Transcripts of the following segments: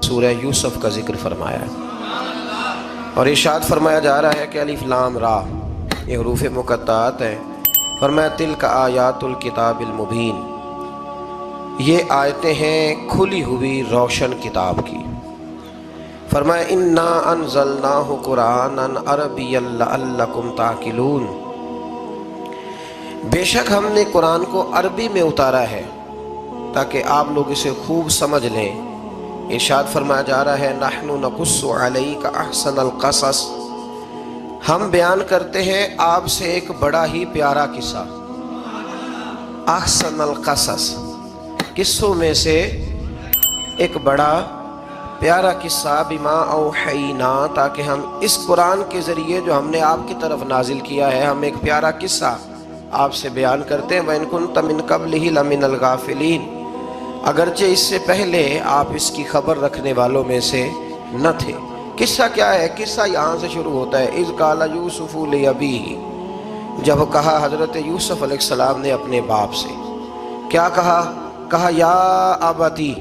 سورہ یوسف کا ذکر فرمایا ہے، اور ارشاد فرمایا جا رہا ہے کہ الف لام را یہ حروف مقطعات ہیں۔ فرمایا تلک آیات الکتاب المبین، یہ آیتیں ہیں کھلی ہوئی روشن کتاب کی۔ فرمایا انا انزلناہ قرآنا عربیا لعلکم تعقلون، بے شک ہم نے قرآن کو عربی میں اتارا ہے تاکہ آپ لوگ اسے خوب سمجھ لیں۔ ارشاد فرمایا جا رہا ہے نحن نقص علیک احسن القصص، ہم بیان کرتے ہیں آپ سے ایک بڑا ہی پیارا قصہ۔ احسن القصص، قصوں میں سے ایک بڑا پیارا قصہ، بما اوحینا، تاکہ ہم اس قرآن کے ذریعے جو ہم نے آپ کی طرف نازل کیا ہے، ہم ایک پیارا قصہ آپ سے بیان کرتے ہیں۔ وَإِن كُنتَ مِن قَبْلِهِ لَمِنَ الْغَافِلِينَ، اگرچہ اس سے پہلے آپ اس کی خبر رکھنے والوں میں سے نہ تھے۔ قصہ کیا ہے؟ قصہ یہاں سے شروع ہوتا ہے، اذ قال یوسف لأبیہ، جب کہا حضرت یوسف علیہ السلام نے اپنے باپ سے، کیا کہا؟ کہا یا ابتی،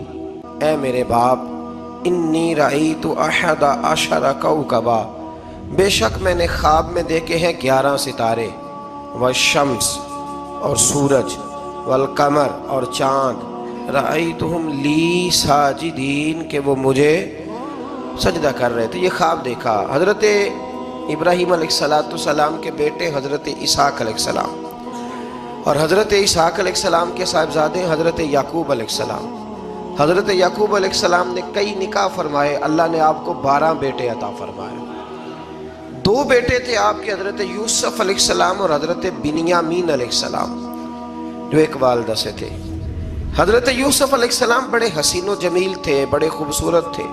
اے میرے باپ، انی رأیت احد عشر کوکبا، بے شک میں نے خواب میں دیکھے ہیں 11 ستارے، والشمس اور سورج، والقمر اور چاند، رأیتہم لی ساجدین، کہ وہ مجھے سجدہ کر رہے تھے۔ یہ خواب دیکھا حضرت ابراہیم علیہ السلام کے بیٹے حضرت اسحاق علیہ السلام، اور حضرت اسحاق علیہ السلام کے صاحبزادے حضرت یعقوب علیہ السلام۔ حضرت یعقوب علیہ السلام نے کئی نکاح فرمائے، اللہ نے آپ کو 12 بیٹے عطا فرمائے۔ 2 بیٹے تھے آپ کے، حضرت یوسف علیہ السلام اور حضرت بنیامین علیہ السلام، جو ایک والدہ سے تھے۔ حضرت یوسف علیہ السلام بڑے حسین و جمیل تھے، بڑے خوبصورت تھے۔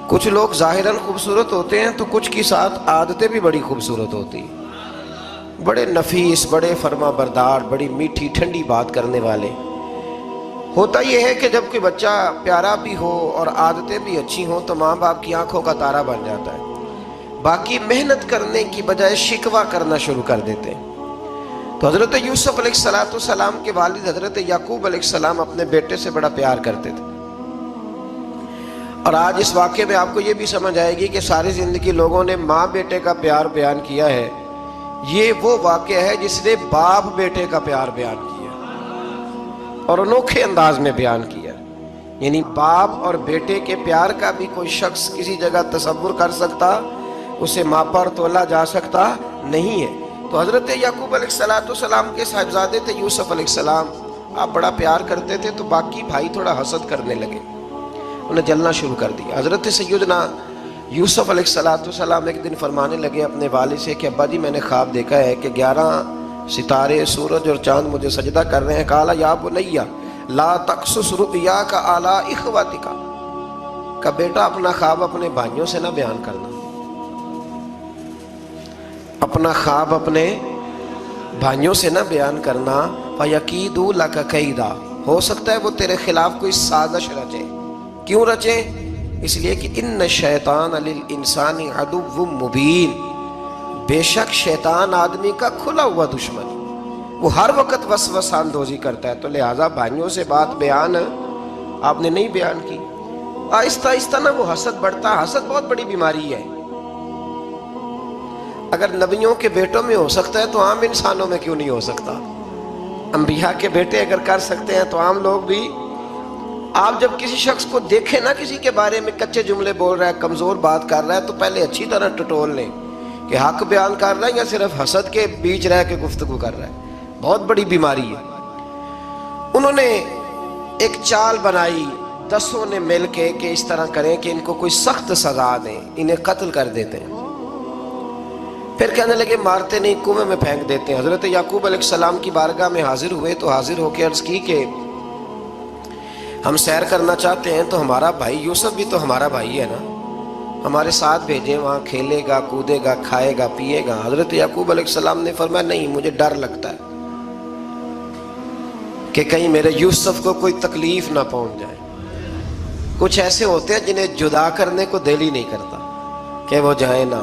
کچھ لوگ ظاہراً خوبصورت ہوتے ہیں تو کچھ کی ساتھ عادتیں بھی بڑی خوبصورت ہوتی ہیں، بڑے نفیس، بڑے فرما بردار، بڑی میٹھی ٹھنڈی بات کرنے والے۔ ہوتا یہ ہے کہ جب کوئی بچہ پیارا بھی ہو اور عادتیں بھی اچھی ہوں تو ماں باپ کی آنکھوں کا تارا بن جاتا ہے، باقی محنت کرنے کی بجائے شکوہ کرنا شروع کر دیتے ہیں۔ تو حضرت یوسف علیہ السلام کے والد حضرت یعقوب علیہ السلام اپنے بیٹے سے بڑا پیار کرتے تھے۔ اور آج اس واقعے میں آپ کو یہ بھی سمجھ آئے گی کہ ساری زندگی لوگوں نے ماں بیٹے کا پیار بیان کیا ہے، یہ وہ واقعہ ہے جس نے باپ بیٹے کا پیار بیان کیا اور انوکھے انداز میں بیان کیا۔ یعنی باپ اور بیٹے کے پیار کا بھی کوئی شخص کسی جگہ تصور کر سکتا، اسے ماپا اور تولا جا سکتا نہیں ہے۔ تو حضرت یعقوب علیہ السلام کے صاحبزادے تھے یوسف علیہ السلام، آپ بڑا پیار کرتے تھے تو باقی بھائی تھوڑا حسد کرنے لگے، انہیں جلنا شروع کر دیا۔ حضرت سیدنا یوسف علیہ السلام ایک دن فرمانے لگے اپنے والد سے کہ ابا جی میں نے خواب دیکھا ہے کہ 11 ستارے، سورج اور چاند مجھے سجدہ کر رہے ہیں۔ قال یا بنی لا تقصص رؤیاک علی اخوتک، کہ بیٹا اپنا خواب اپنے بھائیوں سے نہ بیان کرنا، اپنا خواب اپنے بھائیوں سے نہ بیان کرنا۔ فَيَكِيدُوا لَكَ كَيْدًا، ہو سکتا ہے وہ تیرے خلاف کوئی سازش رچے۔ کیوں رچے؟ اس لیے کہ ان الشیطان للانسان عدو مبین، بے شک شیطان آدمی کا کھلا ہوا دشمن، وہ ہر وقت وسوسہ اندوزی کرتا ہے۔ تو لہٰذا بھائیوں سے بات بیان آپ نے نہیں بیان کی۔ آہستہ آہستہ نہ وہ حسد بڑھتا، حسد بہت بڑی بیماری ہے۔ اگر نبیوں کے بیٹوں میں ہو سکتا ہے تو عام انسانوں میں کیوں نہیں ہو سکتا؟ انبیاء کے بیٹے اگر کر سکتے ہیں تو عام لوگ بھی۔ آپ جب کسی شخص کو دیکھیں نا کسی کے بارے میں کچے جملے بول رہا ہے، کمزور بات کر رہا ہے، تو پہلے اچھی طرح ٹٹول لیں کہ حق بیان کر رہا ہے یا صرف حسد کے بیچ رہ کے گفتگو کر رہا ہے۔ بہت بڑی بیماری ہے۔ انہوں نے ایک چال بنائی 10 نے مل کے کہ اس طرح کریں کہ ان کو کوئی سخت سزا دیں، انہیں قتل کر دیتے ہیں۔ پھر کہنے لگے مارتے نہیں، کنویں میں پھینک دیتے ہیں۔ حضرت یعقوب علیہ السلام کی بارگاہ میں حاضر ہوئے تو حاضر ہو کے عرض کی کہ ہم سیر کرنا چاہتے ہیں تو ہمارا بھائی یوسف بھی تو ہمارا بھائی ہے نا، ہمارے ساتھ بھیجیں، وہاں کھیلے گا، کودے گا، کھائے گا، پیے گا۔ حضرت یعقوب علیہ السلام نے فرمایا نہیں، مجھے ڈر لگتا ہے کہ کہیں میرے یوسف کو کوئی تکلیف نہ پہنچ جائے۔ کچھ ایسے ہوتے ہیں جنہیں جدا کرنے کو دل ہی نہیں کرتا کہ وہ جائیں نہ۔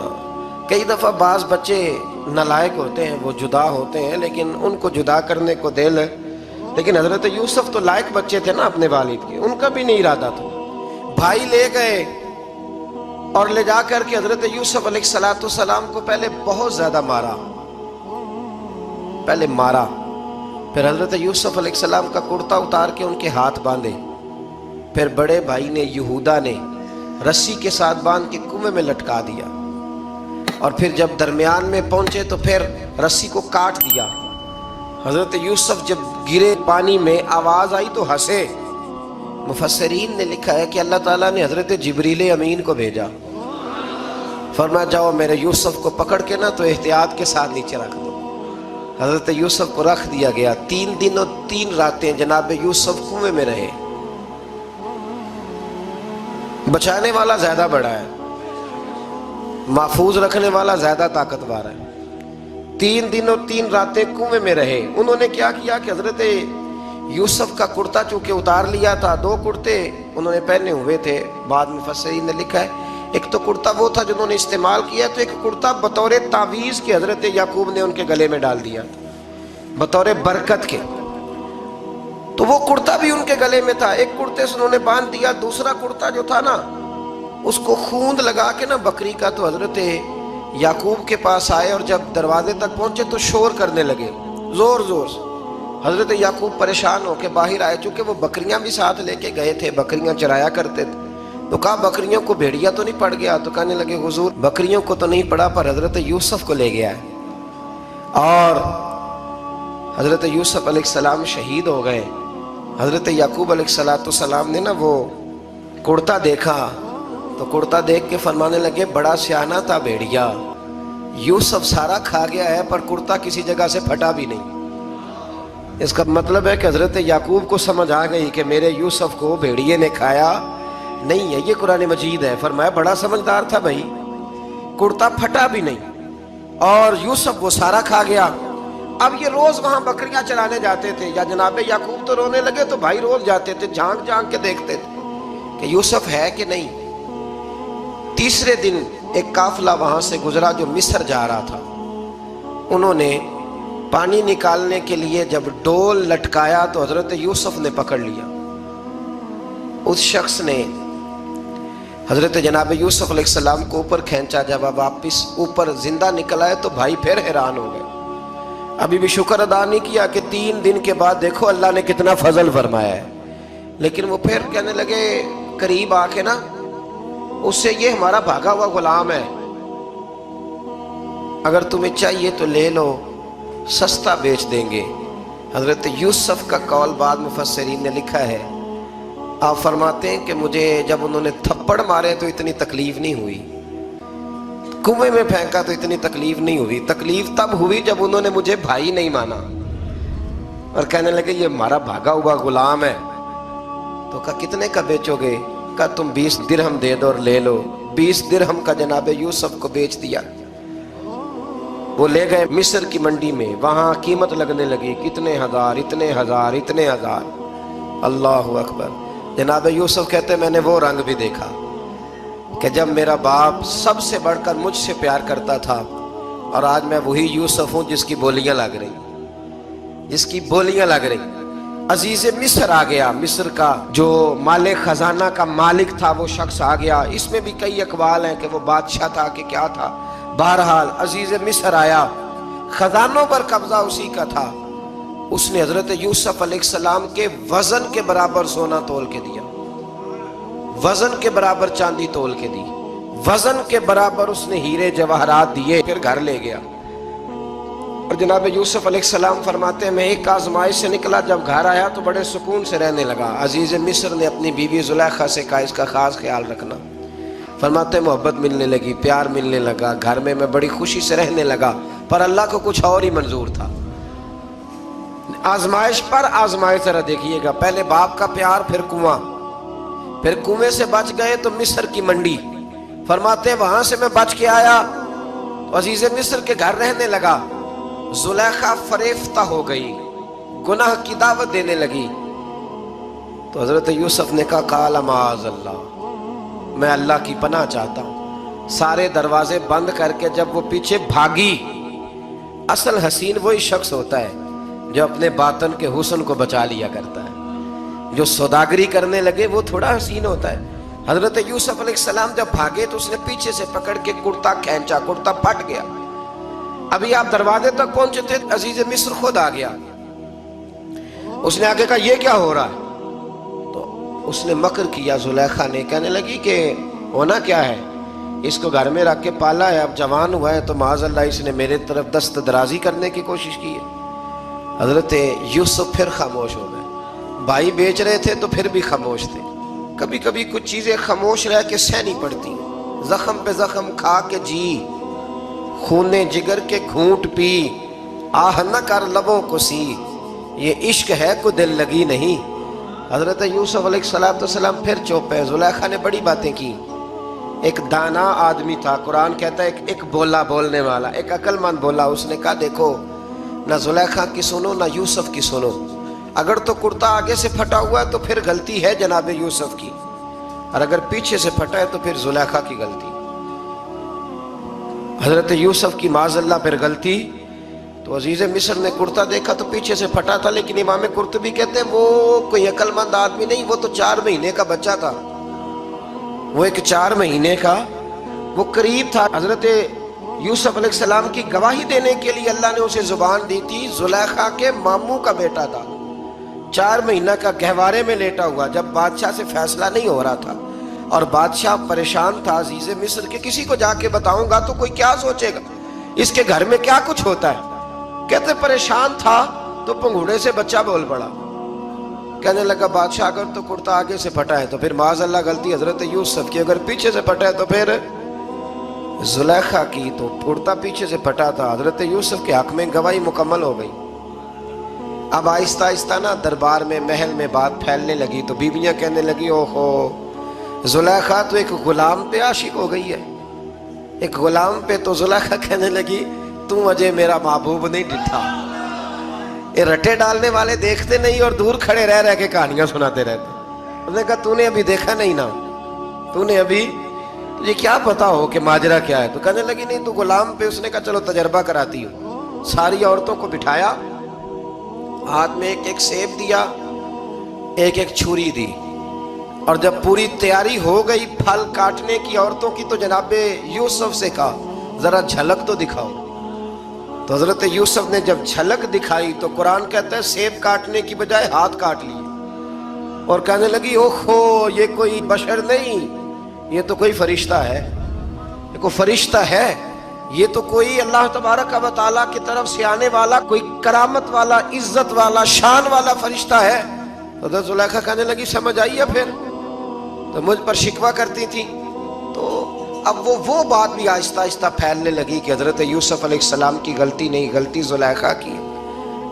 کئی دفعہ بعض بچے نالائق ہوتے ہیں، وہ جدا ہوتے ہیں لیکن ان کو جدا کرنے کو دل، لیکن حضرت یوسف تو لائق بچے تھے نا اپنے والد کے، ان کا بھی نہیں ارادہ تھا۔ بھائی لے گئے اور لے جا کر کے حضرت یوسف علیہ السلام کو پہلے بہت زیادہ مارا، پھر حضرت یوسف علیہ السلام کا کرتا اتار کے ان کے ہاتھ باندھے، پھر بڑے بھائی نے یہودا نے رسی کے ساتھ باندھ کے کنویں میں لٹکا دیا، اور پھر جب درمیان میں پہنچے تو پھر رسی کو کاٹ دیا۔ حضرت یوسف جب گرے پانی میں آواز آئی تو ہنسے۔ مفسرین نے لکھا ہے کہ اللہ تعالیٰ نے حضرت جبریل امین کو بھیجا، فرمایا جاؤ میرے یوسف کو پکڑ کے نا تو احتیاط کے ساتھ نیچے رکھ دو۔ حضرت یوسف کو رکھ دیا گیا۔ 3 دن اور 3 راتیں جناب یوسف کنویں میں رہے۔ بچانے والا زیادہ بڑا ہے، محفوظ رکھنے والا زیادہ طاقتور ہے۔ 3 دن اور 3 راتیں کنویں میں رہے۔ انہوں نے کیا کیا کہ حضرت یوسف کا کرتا چونکہ اتار لیا تھا، 2 کرتے انہوں نے پہنے ہوئے تھے، بعد میں مفسرین نے لکھا ہے ایک تو کرتا وہ تھا جنہوں نے استعمال کیا، تو ایک کرتا بطور تعویذ کے حضرت یعقوب نے ان کے گلے میں ڈال دیا بطور برکت کے، تو وہ کرتا بھی ان کے گلے میں تھا۔ ایک کرتے سے انہوں نے باندھ دیا، دوسرا کرتا جو تھا نا اس کو خوند لگا کے نا بکری کا، تو حضرت یعقوب کے پاس آئے اور جب دروازے تک پہنچے تو شور کرنے لگے زور زور سے۔ حضرت یعقوب پریشان ہو کے باہر آئے، چونکہ وہ بکریاں بھی ساتھ لے کے گئے تھے، بکریاں چرایا کرتے تھے، تو کہا بکریوں کو بھیڑیا تو نہیں پڑ گیا؟ تو کہنے لگے حضور بکریوں کو تو نہیں پڑا پر حضرت یوسف کو لے گیا ہے، اور حضرت یوسف علیہ السلام شہید ہو گئے۔ حضرت یعقوب علیہ السلام نے نا وہ کرتا دیکھا تو کرتا دیکھ کے فرمانے لگے بڑا سیانہ تھا بھیڑیا، یوسف سارا کھا گیا ہے پر کرتا کسی جگہ سے پھٹا بھی نہیں۔ اس کا مطلب ہے کہ حضرت یعقوب کو سمجھ آ گئی کہ میرے یوسف کو بھیڑیے نے کھایا نہیں ہے۔ یہ قرآن مجید ہے، فرمایا بڑا سمجھدار تھا بھائی، کرتا پھٹا بھی نہیں اور یوسف وہ سارا کھا گیا۔ اب یہ روز وہاں بکریاں چرانے جاتے تھے، یا جناب یعقوب تو رونے لگے تو بھائی روز جاتے تھے، جھانک جھانک کے دیکھتے تھے کہ یوسف ہے کہ نہیں۔ تیسرے دن ایک قافلہ وہاں سے گزرا جو مصر جا رہا تھا، انہوں نے پانی نکالنے کے لیے جب ڈول لٹکایا تو حضرت یوسف نے پکڑ لیا۔ اس شخص نے حضرت جناب یوسف علیہ السلام کو اوپر کھینچا، جب آپ واپس اوپر زندہ نکل آئے تو بھائی پھر حیران ہو گئے، ابھی بھی شکر ادا نہیں کیا کہ 3 دن کے بعد دیکھو اللہ نے کتنا فضل فرمایا ہے۔ لیکن وہ پھر کہنے لگے قریب آ کے نا اس سے یہ ہمارا بھاگا ہوا غلام ہے، اگر تمہیں چاہیے تو لے لو، سستا بیچ دیں گے۔ حضرت یوسف کا قول بعد مفسرین نے لکھا ہے، آپ فرماتے ہیں کہ مجھے جب انہوں نے تھپڑ مارے تو اتنی تکلیف نہیں ہوئی، کنویں میں پھینکا تو اتنی تکلیف نہیں ہوئی، تکلیف تب ہوئی جب انہوں نے مجھے بھائی نہیں مانا اور کہنے لگے یہ ہمارا بھاگا ہوا غلام ہے۔ تو کہا کتنے کا بیچو گے؟ کہا تم 20 درہم دے دو اور لے لو۔ 20 درہم کا جناب یوسف کو بیچ دیا۔ وہ لے گئے مصر کی منڈی میں، وہاں قیمت لگنے لگی، کتنے ہزار، اتنے ہزار، اتنے ہزار۔ اللہ اکبر۔ جناب یوسف کہتے میں نے وہ رنگ بھی دیکھا کہ جب میرا باپ سب سے بڑھ کر مجھ سے پیار کرتا تھا، اور آج میں وہی یوسف ہوں جس کی بولیاں لگ رہی۔ عزیز مصر آ گیا، مصر کا جو مال خزانہ کا مالک تھا وہ شخص آ گیا۔ اس میں بھی کئی اقوال ہیں کہ وہ بادشاہ تھا کہ کیا تھا، بہرحال عزیز مصر آیا، خزانوں پر قبضہ اسی کا تھا۔ اس نے حضرت یوسف علیہ السلام کے وزن کے برابر سونا تول کے دیا، وزن کے برابر چاندی تول کے دی، وزن کے برابر اس نے ہیرے جواہرات دیے، پھر گھر لے گیا۔ اور جناب یوسف علیہ السلام فرماتے ہیں میں ایک آزمائش سے نکلا، جب گھر آیا تو بڑے سکون سے رہنے لگا۔ عزیز مصر نے اپنی بیوی زلیخا سے کہا اس کا خاص خیال رکھنا۔ فرماتے ہیں محبت ملنے لگی، پیار ملنے لگا، گھر میں بڑی خوشی سے رہنے لگا، پر اللہ کو کچھ اور ہی منظور تھا۔ آزمائش پر آزمائش ذرا دیکھیے گا، پہلے باپ کا پیار، پھر کنواں، پھر کنویں سے بچ گئے تو مصر کی منڈی۔ فرماتے ہیں وہاں سے میں بچ کے آیا تو عزیز مصر کے گھر رہنے لگا۔ زلیخا فریفتہ ہو گئی، گناہ کی دعوت دینے لگی، تو حضرت یوسف نے کہا قال معاذ اللہ، میں اللہ کی پناہ چاہتا ہوں۔ سارے دروازے بند کر کے جب وہ پیچھے بھاگی، اصل حسین وہی شخص ہوتا ہے جو اپنے باطن کے حسن کو بچا لیا کرتا ہے۔ جو سوداگری کرنے لگے وہ تھوڑا حسین ہوتا ہے، حضرت یوسف علیہ السلام جب بھاگے تو اس نے پیچھے سے پکڑ کے کرتا کھینچا، کرتا پھٹ گیا۔ ابھی آپ دروازے تک پہنچے تھے، عزیز مصر خود آ گیا۔ اس نے آگے کہا یہ کیا ہو رہا ہے؟ تو اس نے مکر کیا زلیخا نے، کہنے لگی کہ ہونا کیا ہے، اس کو گھر میں رکھ کے پالا ہے، اب جوان ہوا ہے تو معاذ اللہ اس نے میرے طرف دست درازی کرنے کی کوشش کی ہے۔ حضرت یوسف پھر خاموش ہو گئے۔ بھائی بیچ رہے تھے تو پھر بھی خاموش تھے۔ کبھی کبھی کچھ چیزیں خاموش رہ کے سہنی پڑتی ہیں۔ زخم پہ زخم کھا کے جی، خون جگر کے گھونٹ پی، آہ نہ کر لبوں کو سی، یہ عشق ہے کو دل لگی نہیں۔ حضرت یوسف علیہ السلام پھر چپ ہے۔ زلیخا نے بڑی باتیں کی۔ ایک دانا آدمی تھا، قرآن کہتا ہے ایک بولا بولنے والا، ایک عقل مند بولا۔ اس نے کہا دیکھو نہ زلیخا کی سنو نہ یوسف کی سنو، اگر تو کرتا آگے سے پھٹا ہوا ہے تو پھر غلطی ہے جناب یوسف کی، اور اگر پیچھے سے پھٹا ہے تو پھر زلیخا کی غلطی۔ حضرت یوسف کی معاذ اللہ پھر غلطی۔ تو عزیز مصر نے کرتا دیکھا تو پیچھے سے پھٹا تھا، لیکن امام قرطبی کہتے ہیں وہ کوئی عقل مند آدمی نہیں، وہ تو 4 مہینے کا بچہ تھا، وہ ایک 4 مہینے کا وہ قریب تھا۔ حضرت یوسف علیہ السلام کی گواہی دینے کے لیے اللہ نے اسے زبان دی تھی۔ زلیخا کے ماموں کا بیٹا تھا، 4 مہینہ کا گہوارے میں لیٹا ہوا، جب بادشاہ سے فیصلہ نہیں ہو رہا تھا اور بادشاہ پریشان تھا عزیز مصر کے کسی کو جا کے بتاؤں گا تو کوئی کیا سوچے گا، اس کے گھر میں کیا کچھ ہوتا ہے۔ کہتے پریشان تھا تو پنگوڑے سے بچہ بول پڑا، کہنے لگا بادشاہ اگر تو کرتا آگے سے پھٹا ہے تو پھر معاذ اللہ غلطی حضرت یوسف کی، اگر پیچھے سے پھٹا ہے تو پھر زلیخا کی۔ تو کرتا پیچھے سے پھٹا تھا، حضرت یوسف کے حق میں گواہی مکمل ہو گئی۔ اب آہستہ آہستہ نا دربار میں محل میں بات پھیلنے لگی، تو بیویاں کہنے لگی اوہو زلیخا تو ایک غلام پہ عاشق ہو گئی ہے، ایک غلام پہ۔ تو زلیخا کہنے لگی تو مجھے میرا محبوب نہیں ڈٹھا۔ یہ رٹے ڈالنے والے دیکھتے نہیں اور دور کھڑے رہ رہ کے کہانیاں سناتے رہتے۔ اس نے کہا تو نے ابھی دیکھا نہیں نا، تو نے ابھی تجھے کیا پتا ہو کہ ماجرا کیا ہے؟ تو کہنے لگی نہیں تو غلام پہ۔ اس نے کہا چلو تجربہ کراتی ہوں۔ ساری عورتوں کو بٹھایا، ہاتھ میں ایک سیب دیا، ایک چھری دی، اور جب پوری تیاری ہو گئی پھل کاٹنے کی عورتوں کی تو جناب یوسف سے کہا ذرا جھلک تو دکھاؤ۔ تو حضرت یوسف نے جب جھلک دکھائی تو قرآن کہتا ہے سیب کاٹنے کی بجائے ہاتھ کاٹ لیے، اور کہنے لگی اوہو یہ کوئی بشر نہیں، یہ تو کوئی فرشتہ ہے، یہ کوئی فرشتہ ہے، یہ تو کوئی اللہ تبارک و تعالیٰ کی طرف سے آنے والا کوئی کرامت والا عزت والا شان والا فرشتہ ہے۔ حضرت زلیخا کہنے لگی سمجھ آئی ہے پھر تو مجھ پر شکوہ کرتی تھی۔ تو اب وہ بات بھی آہستہ آہستہ پھیلنے لگی کہ حضرت یوسف علیہ السلام کی غلطی نہیں، غلطی زلیخا کی۔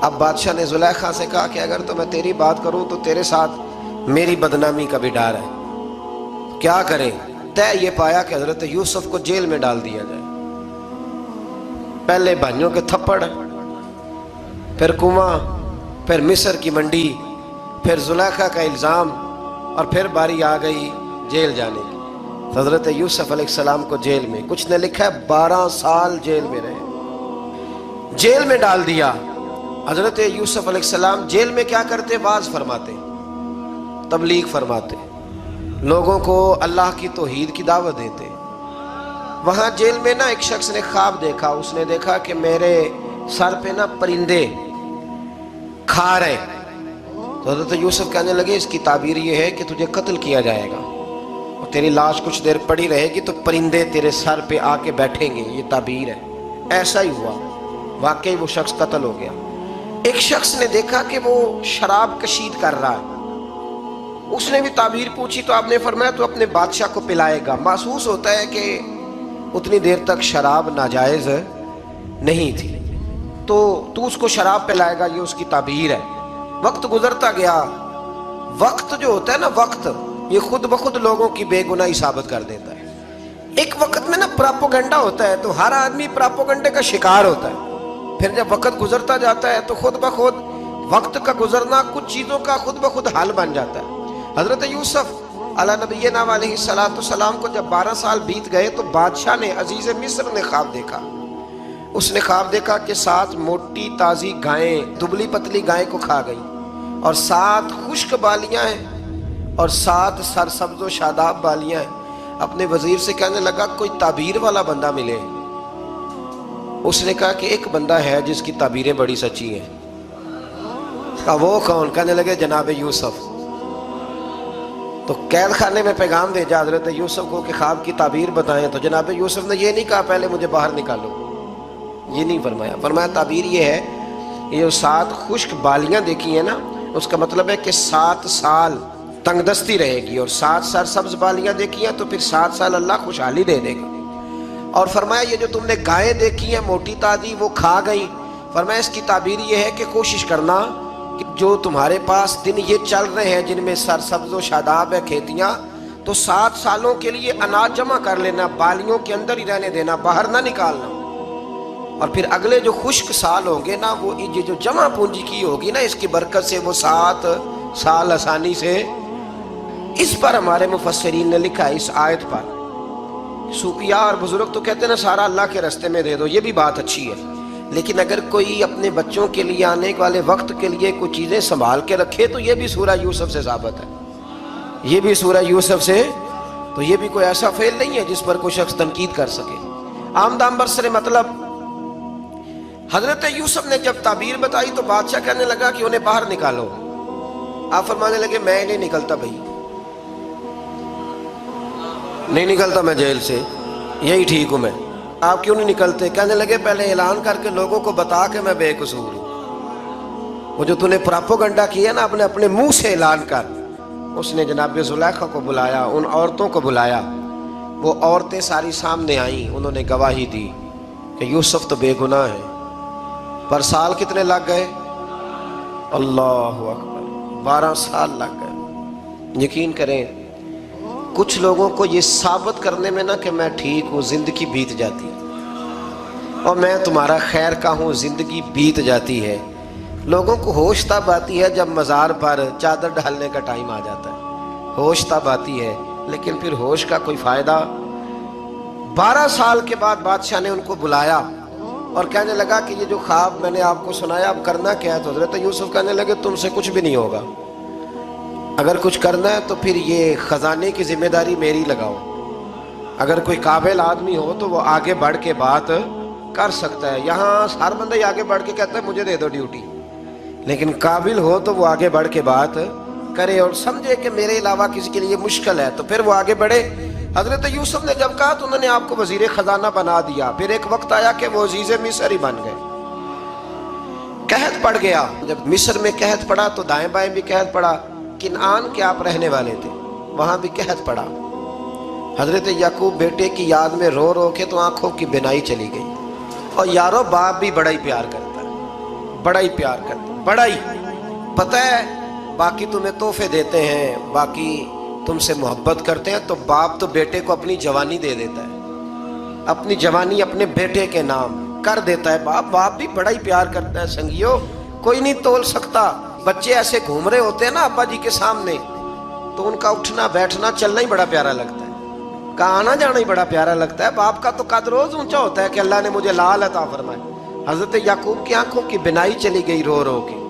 اب بادشاہ نے زلیخا سے کہا کہ اگر تو میں تیری بات کروں تو تیرے ساتھ میری بدنامی کا بھی ڈر ہے، کیا کرے؟ طے یہ پایا کہ حضرت یوسف کو جیل میں ڈال دیا جائے۔ پہلے بھائیوں کے تھپڑ، پھر کنواں، پھر مصر کی منڈی، پھر زلیخا کا الزام، اور پھر باری آ گئی جیل جانے کی۔ حضرت یوسف علیہ السلام کو جیل میں، کچھ نے لکھا ہے 12 سال جیل میں رہے، جیل میں ڈال دیا۔ حضرت یوسف علیہ السلام جیل میں کیا کرتے؟ واعظ فرماتے، تبلیغ فرماتے، لوگوں کو اللہ کی توحید کی دعوت دیتے۔ وہاں جیل میں نا ایک شخص نے خواب دیکھا، اس نے دیکھا کہ میرے سر پہ نا پرندے کھا رہے۔ تو حضرت یوسف کہنے لگے اس کی تعبیر یہ ہے کہ تجھے قتل کیا جائے گا، اور تیری لاش کچھ دیر پڑی رہے گی تو پرندے تیرے سر پہ آ کے بیٹھیں گے، یہ تعبیر ہے۔ ایسا ہی ہوا، واقعی وہ شخص قتل ہو گیا۔ ایک شخص نے دیکھا کہ وہ شراب کشید کر رہا ہے، اس نے بھی تعبیر پوچھی تو آپ نے فرمایا تو اپنے بادشاہ کو پلائے گا۔ محسوس ہوتا ہے کہ اتنی دیر تک شراب ناجائز نہیں تھی، تو اس کو شراب پلائے گا، یہ اس کی تعبیر ہے۔ وقت گزرتا گیا، وقت جو ہوتا ہے نا، وقت یہ خود بخود لوگوں کی بے گناہی ثابت کر دیتا ہے۔ ایک وقت میں نا پراپوگنڈا ہوتا ہے تو ہر آدمی پراپوگنڈے کا شکار ہوتا ہے، پھر جب وقت گزرتا جاتا ہے تو خود بخود وقت کا گزرنا کچھ چیزوں کا خود بخود حل بن جاتا ہے۔ حضرت یوسف علیہ نبینا علیہ السلام کو جب 12 سال بیت گئے تو بادشاہ نے، عزیز مصر نے خواب دیکھا۔ اس نے خواب دیکھا کہ 7 موٹی تازی گائیں دبلی پتلی گائیں کو کھا گئی، اور 7 خشک بالیاں ہیں اور 7 سرسبز و شاداب بالیاں ہیں۔ اپنے وزیر سے کہنے لگا کوئی تعبیر والا بندہ ملے۔ اس نے کہا کہ ایک بندہ ہے جس کی تعبیریں بڑی سچی ہیں۔ کہا وہ کون؟ کہنے لگے جناب یوسف۔ تو قید خانے میں پیغام بھیجا حضرت یوسف کو کہ خواب کی تعبیر بتائیں، تو جناب یوسف نے یہ نہیں کہا پہلے مجھے باہر نکالو، یہ نہیں فرمایا۔ فرمایا تعبیر یہ ہے، یہ جو 7 خشک بالیاں دیکھی ہیں نا، اس کا مطلب ہے کہ 7 سال تنگ دستی رہے گی، اور 7 سرسبز بالیاں دیکھی ہیں تو پھر 7 سال اللہ خوشحالی دے دے گا۔ اور فرمایا یہ جو تم نے گائیں دیکھی ہیں موٹی تازی وہ کھا گئی، فرمایا اس کی تعبیر یہ ہے کہ کوشش کرنا کہ جو تمہارے پاس دن یہ چل رہے ہیں جن میں سرسبز و شاداب ہے کھیتیاں، تو 7 سالوں کے لیے اناج جمع کر لینا، بالیوں کے اندر ہی رہنے دینا، باہر نہ نکالنا، اور پھر اگلے جو خشک سال ہوں گے نا، وہ یہ جو جمع پونجی کی ہوگی نا اس کی برکت سے وہ 7 سال آسانی سے۔ اس پر ہمارے مفسرین نے لکھا ہے، اس آیت پر صوفیاء اور بزرگ تو کہتے ہیں نا سارا اللہ کے راستے میں دے دو، یہ بھی بات اچھی ہے، لیکن اگر کوئی اپنے بچوں کے لیے آنے والے وقت کے لیے کوئی چیزیں سنبھال کے رکھے تو یہ بھی سورہ یوسف سے ثابت ہے، یہ بھی سورہ یوسف سے، تو یہ بھی کوئی ایسا فعل نہیں ہے جس پر کوئی شخص تنقید کر سکے۔ آمدام برسر مطلب حضرت یوسف نے جب تعبیر بتائی تو بادشاہ کہنے لگا کہ انہیں باہر نکالو۔ آپ فرمانے لگے میں نہیں نکلتا بھائی، نہیں نکلتا میں جیل سے، یہی ٹھیک ہوں میں۔ آپ کیوں نہیں نکلتے؟ کہنے لگے پہلے اعلان کر کے لوگوں کو بتا کہ میں بے قصور ہوں، وہ جو تو نے پراپوگنڈا کیا نا اپنے منہ سے اعلان کر۔ اس نے جناب زلیخا کو بلایا، ان عورتوں کو بلایا، وہ عورتیں ساری سامنے آئیں، انہوں نے گواہی دی کہ یوسف تو بے گناہ ہے۔ پر سال کتنے لگ گئے؟ اللہ اکبر، 12 سال لگ گئے۔ یقین کریں کچھ لوگوں کو یہ ثابت کرنے میں نا کہ میں ٹھیک ہوں زندگی بیت جاتی ہے، اور میں تمہارا خیر کا ہوں زندگی بیت جاتی ہے۔ لوگوں کو ہوش تب آتی ہے جب مزار پر چادر ڈالنے کا ٹائم آ جاتا ہے، ہوش تب آتی ہے، لیکن پھر ہوش کا کوئی فائدہ۔ 12 سال کے بعد بادشاہ نے ان کو بلایا اور کہنے لگا کہ یہ جو خواب میں نے آپ کو سنایا اب کرنا کیا ہے؟ تو حضرت یوسف کہنے لگے تم سے کچھ بھی نہیں ہوگا، اگر کچھ کرنا ہے تو پھر یہ خزانے کی ذمہ داری میری لگاؤ، اگر کوئی قابل آدمی ہو تو وہ آگے بڑھ کے بات کر سکتا ہے۔ یہاں ہر بندہ ہی آگے بڑھ کے کہتا ہے مجھے دے دو ڈیوٹی، لیکن قابل ہو تو وہ آگے بڑھ کے بات کرے اور سمجھے کہ میرے علاوہ کسی کے لیے مشکل ہے تو پھر وہ آگے بڑھے۔ حضرت یوسف نے جب کہا تو انہوں نے آپ کو وزیر خزانہ بنا دیا۔ پھر ایک وقت آیا کہ وہ عزیز مصر ہی بن گئے، قحط پڑ گیا۔ جب مصر میں قحط پڑا تو دائیں بائیں بھی قحط پڑا، کنعان کے آپ رہنے والے تھے وہاں بھی قحط پڑا۔ حضرت یعقوب بیٹے کی یاد میں رو رو کے تو آنکھوں کی بینائی چلی گئی۔ اور یارو باپ بھی بڑا ہی پیار کرتا ہے، بڑا ہی پیار کرتا ہے، بڑا ہی پتہ ہے۔ باقی تمہیں تحفے دیتے ہیں، باقی تم سے محبت کرتے ہیں، تو باپ تو بیٹے کو اپنی جوانی دے دیتا ہے، اپنی جوانی اپنے بیٹے کے نام کر دیتا ہے۔ باپ بھی بڑا ہی پیار کرتا ہے۔ سنگیو کوئی نہیں تول سکتا، بچے ایسے گھوم رہے ہوتے ہیں نا ابا جی کے سامنے تو ان کا اٹھنا بیٹھنا چلنا ہی بڑا پیارا لگتا ہے، کا آنا جانا ہی بڑا پیارا لگتا ہے۔ باپ کا تو قد روز اونچا ہوتا ہے کہ اللہ نے مجھے لال عطا فرمائے۔ حضرت یعقوب کی آنکھوں کی بینائی چلی گئی رو رو کے۔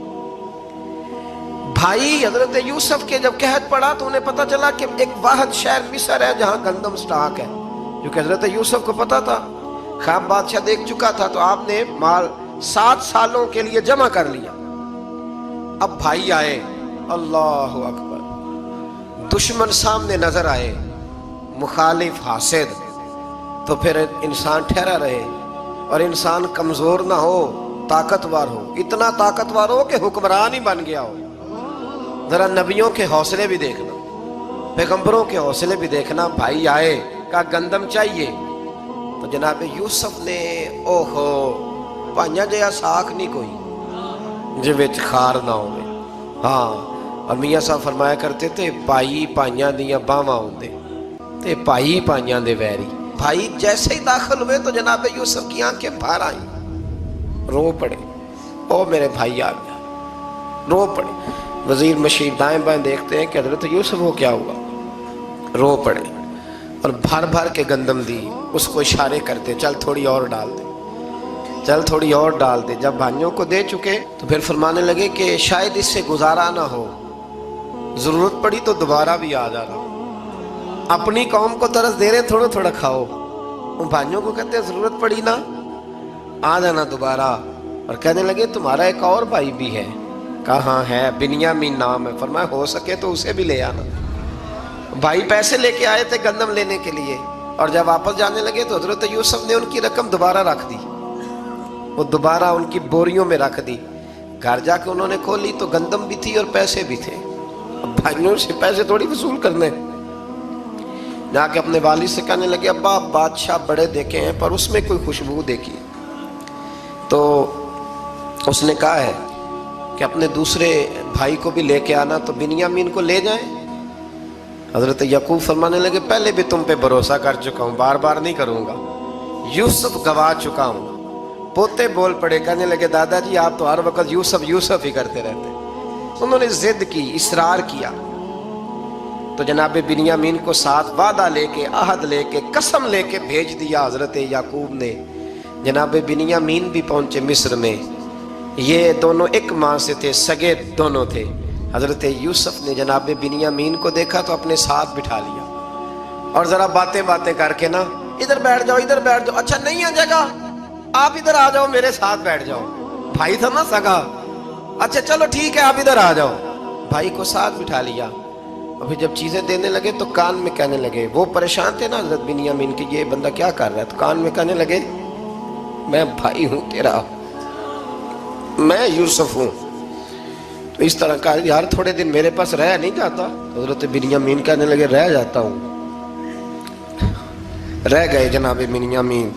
بھائی حضرت یوسف کے جب قحط پڑا تو انہیں پتہ چلا کہ ایک واحد شہر مصر ہے جہاں گندم سٹاک ہے، جو کہ حضرت یوسف کو پتہ تھا، خواب بادشاہ دیکھ چکا تھا، تو آپ نے مال 7 سالوں کے لیے جمع کر لیا۔ اب بھائی آئے، اللہ اکبر، دشمن سامنے نظر آئے، مخالف حاسد، تو پھر انسان ٹھہرا رہے اور انسان کمزور نہ ہو، طاقتور ہو، اتنا طاقتور ہو کہ حکمران ہی بن گیا ہو۔ ذرا نبیوں کے حوصلے بھی دیکھنا، پیغمبروں کے حوصلے بھی دیکھنا۔ بھائی آئے، کہا گندم چاہیے، تو جناب یوسف نے اوہو پائیاں جیا ساکھ نہیں کوئی جے وچ خار نہ ہوئے۔ ہاں، اور میاں صاحب فرمایا کرتے تھے پائی پائیاں دیاں باواں ہوندے تے پائی پائیاں دے ویری۔ بھائی جیسے ہی داخل ہوئے تو جناب یوسف کی آنکھیں باہر آئیں، رو پڑے، او میرے بھائی آ گیا، رو پڑے۔ وزیر مشیر دائیں بائیں دیکھتے ہیں کہ حضرت یوسف وہ کیا ہوا، رو پڑے اور بھر بھر کے گندم دی، اس کو اشارے کرتے چل تھوڑی اور ڈال دے، چل تھوڑی اور ڈال دے۔ جب بھائیوں کو دے چکے تو پھر فرمانے لگے کہ شاید اس سے گزارا نہ ہو، ضرورت پڑی تو دوبارہ بھی آ جانا. اپنی قوم کو ترس دے رہے تھوڑا تھوڑا کھاؤ. ان بھائیوں کو کہتے ہیں ضرورت پڑی نا آ جانا دوبارہ. اور کہنے لگے تمہارا ایک اور بھائی بھی ہے. کہاں ہے؟ بنیامین نام ہے. فرمایا ہو سکے تو اسے بھی لے آنا. بھائی پیسے لے کے آئے تھے گندم لینے کے لیے، اور جب واپس جانے لگے تو حضرت یوسف نے ان کی رقم دوبارہ رکھ دی. وہ دوبارہ ان کی بوریوں میں رکھ دی. گھر جا کے انہوں نے کھولی تو گندم بھی تھی اور پیسے بھی تھے. اب بھائیوں سے پیسے تھوڑی وصول کرنے. جا کے اپنے والد سے کہنے لگے ابا بادشاہ بڑے دیکھے ہیں پر اس میں کوئی خوشبو دیکھی. تو اس نے کہا ہے کہ اپنے دوسرے بھائی کو بھی لے کے آنا. تو بنیامین کو لے جائیں. حضرت یعقوب فرمانے لگے پہلے بھی تم پہ بھروسہ کر چکا ہوں، بار بار نہیں کروں گا. یوسف گوا چکا ہوں. پوتے بول پڑے، کہنے لگے دادا جی آپ تو ہر وقت یوسف یوسف ہی کرتے رہتے. انہوں نے ضد کی، اصرار کیا. تو جناب بنیامین کو ساتھ وعدہ لے کے، عہد لے کے، قسم لے کے بھیج دیا حضرت یعقوب نے. جناب بنیامین بھی پہنچے مصر میں. یہ دونوں ایک ماں سے تھے، سگے دونوں تھے. حضرت یوسف نے جناب بنیامین کو دیکھا تو اپنے ساتھ بٹھا لیا اور ذرا باتیں کر کے نا ادھر بیٹھ جاؤ ادھر بیٹھ جاؤ. اچھا نہیں ہے جگہ، آپ ادھر آ جاؤ میرے ساتھ بیٹھ جاؤ. بھائی تھا نا سگا. اچھا چلو ٹھیک ہے آپ ادھر آ جاؤ. بھائی کو ساتھ بٹھا لیا. ابھی جب چیزیں دینے لگے تو کان میں کہنے لگے، وہ پریشان تھے نا حضرت بنیامین کہ یہ بندہ کیا کر رہا ہے. تو کان میں کہنے لگے میں بھائی ہوں تیرا، میں یوسف ہوں. تو اس طرح کہا یار تھوڑے دن میرے پاس رہ نہیں جاتا. حضرت بنیامین کہنے لگے رہ جاتا ہوں. رہ گئے جناب بنیامین.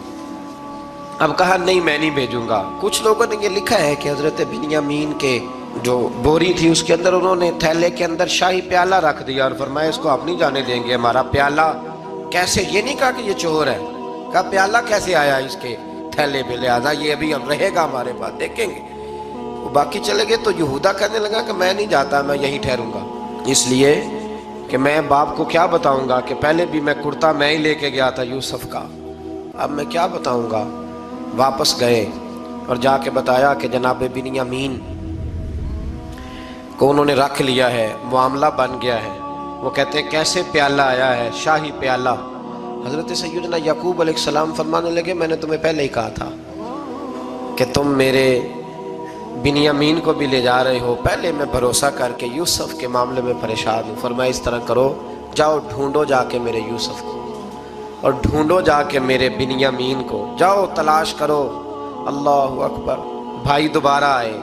اب کہا نہیں میں نہیں بھیجوں گا. کچھ لوگوں نے یہ لکھا ہے کہ حضرت بنیامین کے جو بوری تھی اس کے اندر انہوں نے تھیلے کے اندر شاہی پیالہ رکھ دیا اور فرمایا اس کو آپ نہیں جانے دیں گے. ہمارا پیالہ کیسے، یہ نہیں کہا کہ یہ چور ہے، کہا پیالہ کیسے آیا اس کے تھیلے پہ، لہٰذا یہ ابھی ہم رہے گا ہمارے پاس، دیکھیں گے. وہ باقی چلے گئے. تو یہودا کہنے لگا کہ میں نہیں جاتا، میں یہیں ٹھہروں گا، اس لیے کہ میں باپ کو کیا بتاؤں گا کہ پہلے بھی میں کرتا میں ہی لے کے گیا تھا یوسف کا، اب میں کیا بتاؤں گا. واپس گئے اور جا کے بتایا کہ جناب بنیامین کو انہوں نے رکھ لیا ہے، معاملہ بن گیا ہے. وہ کہتے ہیں کیسے پیالہ آیا ہے، شاہی پیالہ. حضرت سیدنا یعقوب علیہ السلام فرمانے لگے میں نے تمہیں پہلے ہی کہا تھا کہ تم میرے بنیامین کو بھی لے جا رہے ہو. پہلے میں بھروسہ کر کے یوسف کے معاملے میں پریشان ہوں. فرمایا اس طرح کرو، جاؤ ڈھونڈو جا کے میرے یوسف کو اور ڈھونڈو جا کے میرے بنیامین کو، جاؤ تلاش کرو. اللہ اکبر. بھائی دوبارہ آئے،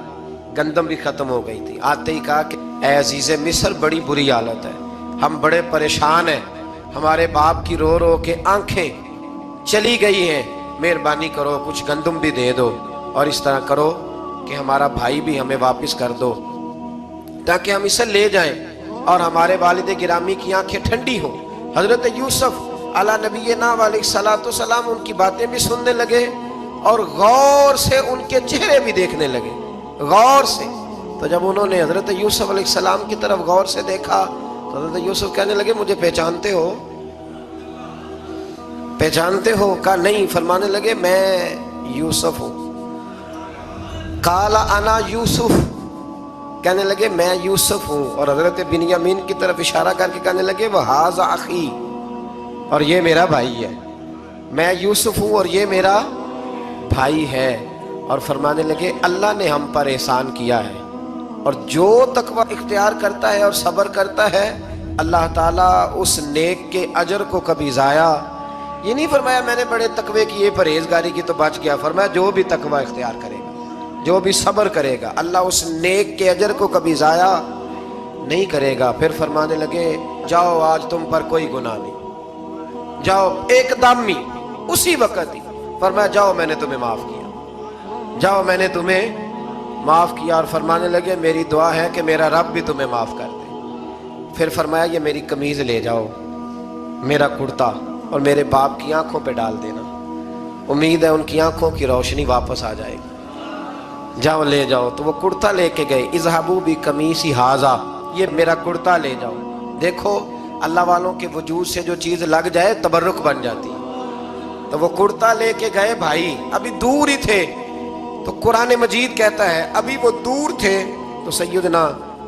گندم بھی ختم ہو گئی تھی. آتے ہی کہا کہ اے عزیز مصر بڑی بری حالت ہے، ہم بڑے پریشان ہیں، ہمارے باپ کی رو رو کے آنکھیں چلی گئی ہیں، مہربانی کرو کچھ گندم بھی دے دو اور اس طرح کرو کہ ہمارا بھائی بھی ہمیں واپس کر دو تاکہ ہم اسے لے جائیں اور ہمارے والد گرامی کی آنکھیں ٹھنڈی ہوں. حضرت یوسف علی نبینا علیہ الصلوۃ والسلام ان کی باتیں بھی سننے لگے اور غور سے ان کے چہرے بھی دیکھنے لگے، غور سے. تو جب انہوں نے حضرت یوسف علیہ السلام کی طرف غور سے دیکھا تو حضرت یوسف کہنے لگے مجھے پہچانتے ہو، پہچانتے ہو؟ کہا نہیں. فرمانے لگے میں یوسف ہوں. قال انا یوسف، کہنے لگے میں یوسف ہوں. اور حضرت بنیامین کی طرف اشارہ کر کے کہنے لگے وہذا اخی، اور یہ میرا بھائی ہے. میں یوسف ہوں اور یہ میرا بھائی ہے. اور فرمانے لگے اللہ نے ہم پر احسان کیا ہے اور جو تقوی اختیار کرتا ہے اور صبر کرتا ہے اللہ تعالیٰ اس نیک کے اجر کو کبھی ضائع. یہ نہیں فرمایا میں نے بڑے تقوی کیے پرہیزگاری کی تو بچ گیا. فرمایا جو بھی تقوی اختیار کرے گا، جو بھی صبر کرے گا، اللہ اس نیک کے اجر کو کبھی ضائع نہیں کرے گا. پھر فرمانے لگے جاؤ آج تم پر کوئی گناہ نہیں، جاؤ. ایک دم ہی اسی وقت ہی فرمایا جاؤ میں نے تمہیں معاف کیا، جاؤ میں نے تمہیں معاف کیا. اور فرمانے لگے میری دعا ہے کہ میرا رب بھی تمہیں معاف کر دے. پھر فرمایا یہ میری قمیض لے جاؤ، میرا کرتا، اور میرے باپ کی آنکھوں پہ ڈال دینا، امید ہے ان کی آنکھوں کی روشنی واپس آ جائے گی. جاؤ لے جاؤ. تو وہ کرتا لے کے گئے. اذهبوا بقمیصی ھذا، یہ میرا کرتا لے جاؤ. دیکھو اللہ والوں کے وجود سے جو چیز لگ جائے تبرک بن جاتی ہے. تو وہ کرتا لے کے گئے. بھائی ابھی دور ہی تھے. تو قرآن مجید کہتا ہے ابھی وہ دور تھے تو سیدنا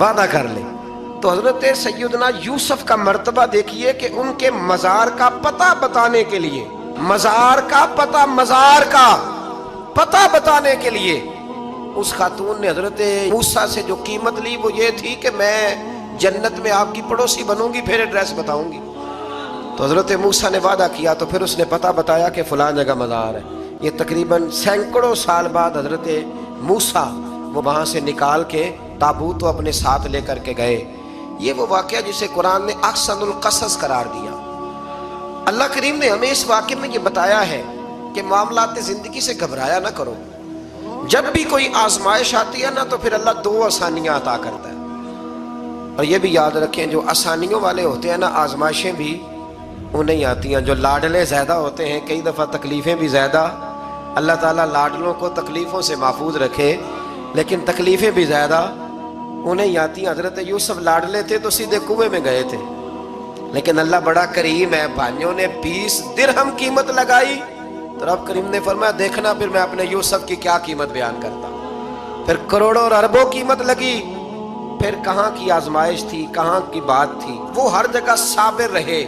وعدہ کر لے۔ تو حضرت سیدنا یوسف کا مرتبہ دیکھیے کہ ان کے مزار کا پتہ بتانے کے لیے، مزار کا پتہ بتانے کے لیے اس خاتون نے حضرت موسیٰ سے جو قیمت لی وہ یہ تھی کہ میں جنت میں آپ کی پڑوسی بنوں گی، پھر ایڈریس بتاؤں گی۔ تو حضرت موسیٰ نے وعدہ کیا تو پھر اس نے پتہ بتایا کہ فلاں جگہ مزار ہے۔ یہ تقریباً سینکڑوں سال بعد حضرت موسیٰ وہ وہاں سے نکال کے تابوت کو اپنے ساتھ لے کر کے گئے۔ یہ وہ واقعہ جسے قرآن نے احسن القصص قرار دیا۔ اللہ کریم نے ہمیں اس واقعے میں یہ بتایا ہے کہ معاملات زندگی سے گھبرایا نہ کرو۔ جب بھی کوئی آزمائش آتی ہے نا تو پھر اللہ دو آسانیاں عطا کرتا ہے، اور یہ بھی یاد رکھیں جو آسانیوں والے ہوتے ہیں نا آزمائشیں بھی انہیں آتی ہیں۔ جو لاڈلے زیادہ ہوتے ہیں کئی دفعہ تکلیفیں بھی زیادہ، اللہ تعالیٰ لاڈلوں کو تکلیفوں سے محفوظ رکھے، لیکن تکلیفیں بھی زیادہ انہیں آتی ہیں۔ حضرت یوسف لاڈلے تھے تو سیدھے کنویں میں گئے تھے، لیکن اللہ بڑا کریم ہے، بھائیوں نے 20 درہم قیمت لگائی تو رب کریم نے فرمایا دیکھنا پھر میں اپنے یوسف کی کیا قیمت بیان کرتا ہوں۔ پھر کروڑوں اور اربوں قیمت لگی، پھر کہاں کی آزمائش تھی، کہاں کی بات تھی، وہ ہر جگہ صابر رہے،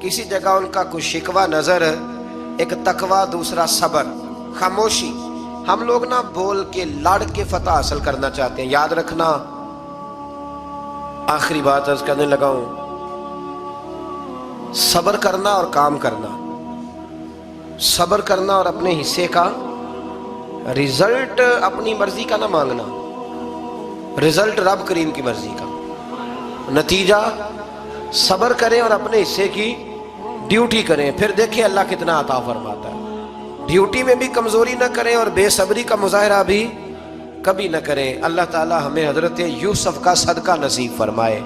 کسی جگہ ان کا کوئی شکوہ نظر، ایک تقوی، دوسرا صبر، خاموشی۔ ہم لوگ نہ بول کے لڑ کے فتح حاصل کرنا چاہتے ہیں، یاد رکھنا۔ آخری بات عرض کرنے لگا ہوں، صبر کرنا اور کام کرنا، صبر کرنا اور اپنے حصے کا رزلٹ اپنی مرضی کا نہ مانگنا، رزلٹ رب کریم کی مرضی کا، نتیجہ صبر کریں اور اپنے حصے کی ڈیوٹی کریں، پھر دیکھیں اللہ کتنا عطا فرماتا ہے۔ ڈیوٹی میں بھی کمزوری نہ کریں اور بے صبری کا مظاہرہ بھی کبھی نہ کریں۔ اللہ تعالی ہمیں حضرت یوسف کا صدقہ نصیب فرمائے۔